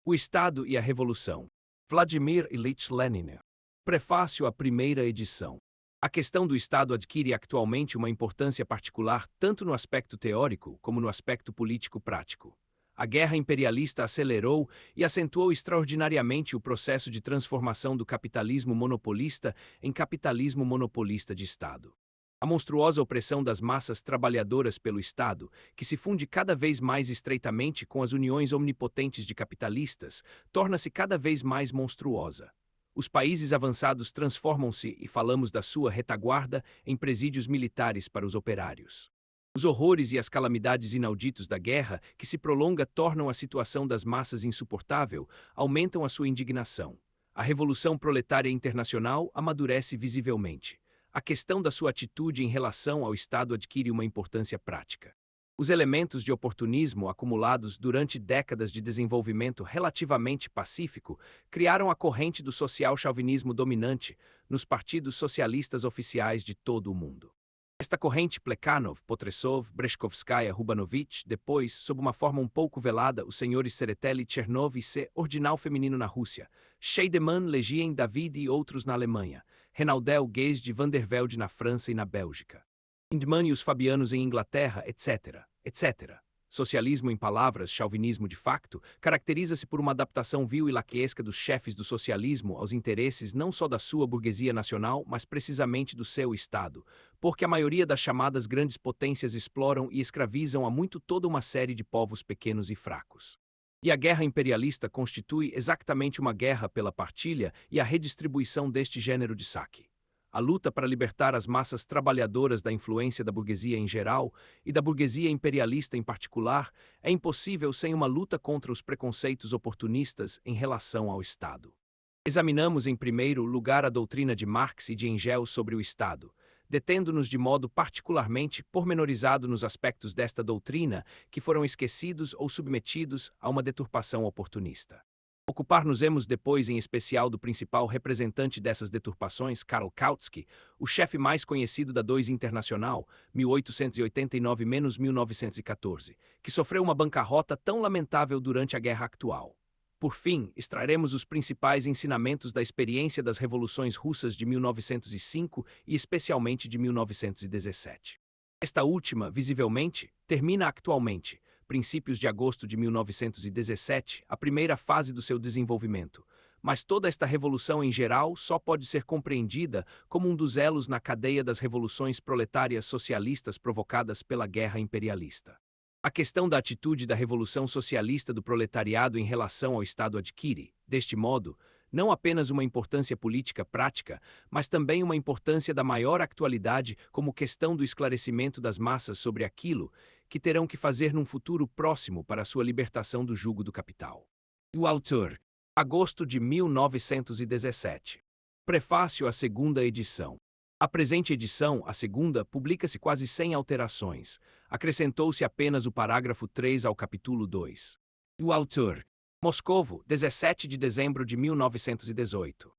O Estado e a Revolução. Vladimir Ilyich Lenin. Prefácio à primeira edição. A questão do Estado adquire atualmente uma importância particular tanto no aspecto teórico como no aspecto político-prático. A guerra imperialista acelerou e acentuou extraordinariamente o processo de transformação do capitalismo monopolista em capitalismo monopolista de Estado. A monstruosa opressão das massas trabalhadoras pelo Estado, que se funde cada vez mais estreitamente com as uniões omnipotentes de capitalistas, torna-se cada vez mais monstruosa. Os países avançados transformam-se, e falamos da sua retaguarda, em presídios militares para os operários. Os horrores e as calamidades inauditos da guerra, que se prolonga, tornam a situação das massas insuportável, aumentam a sua indignação. A Revolução Proletária Internacional amadurece visivelmente. A questão da sua atitude em relação ao Estado adquire uma importância prática. Os elementos de oportunismo acumulados durante décadas de desenvolvimento relativamente pacífico criaram a corrente do social-chauvinismo dominante nos partidos socialistas oficiais de todo o mundo. Esta corrente Plekhanov, Potresov, Breshkovskaya, Rubanovich, depois, sob uma forma um pouco velada, os senhores Tsereteli, Chernov e C. Ordinal feminino na Rússia, Scheidemann, Legien, David e outros na Alemanha, Renaldel Guez de Vandervelde na França e na Bélgica, Hindman e os Fabianos em Inglaterra, etc., etc. Socialismo em palavras, chauvinismo de facto, caracteriza-se por uma adaptação vil e laquesca dos chefes do socialismo aos interesses não só da sua burguesia nacional, mas precisamente do seu Estado, porque a maioria das chamadas grandes potências exploram e escravizam há muito toda uma série de povos pequenos e fracos. E a guerra imperialista constitui exatamente uma guerra pela partilha e a redistribuição deste gênero de saque. A luta para libertar as massas trabalhadoras da influência da burguesia em geral e da burguesia imperialista em particular é impossível sem uma luta contra os preconceitos oportunistas em relação ao Estado. Examinamos em primeiro lugar a doutrina de Marx e de Engels sobre o Estado, detendo-nos de modo particularmente pormenorizado nos aspectos desta doutrina que foram esquecidos ou submetidos a uma deturpação oportunista. Ocupar-nos-emos depois em especial do principal representante dessas deturpações, Karl Kautsky, o chefe mais conhecido da Dois Internacional, 1889-1914, que sofreu uma bancarrota tão lamentável durante a guerra atual. Por fim, extrairemos os principais ensinamentos da experiência das revoluções russas de 1905 e especialmente de 1917. Esta última, visivelmente, termina atualmente, princípios de agosto de 1917, a primeira fase do seu desenvolvimento, mas toda esta revolução em geral só pode ser compreendida como um dos elos na cadeia das revoluções proletárias socialistas provocadas pela guerra imperialista. A questão da atitude da revolução socialista do proletariado em relação ao Estado adquire, deste modo, não apenas uma importância política prática, mas também uma importância da maior atualidade como questão do esclarecimento das massas sobre aquilo que terão que fazer num futuro próximo para a sua libertação do jugo do capital. O autor. Agosto de 1917. Prefácio à segunda edição. A presente edição, a segunda, publica-se quase sem alterações. Acrescentou-se apenas o parágrafo 3 ao capítulo 2. O autor. Moscovo, 17 de dezembro de 1918.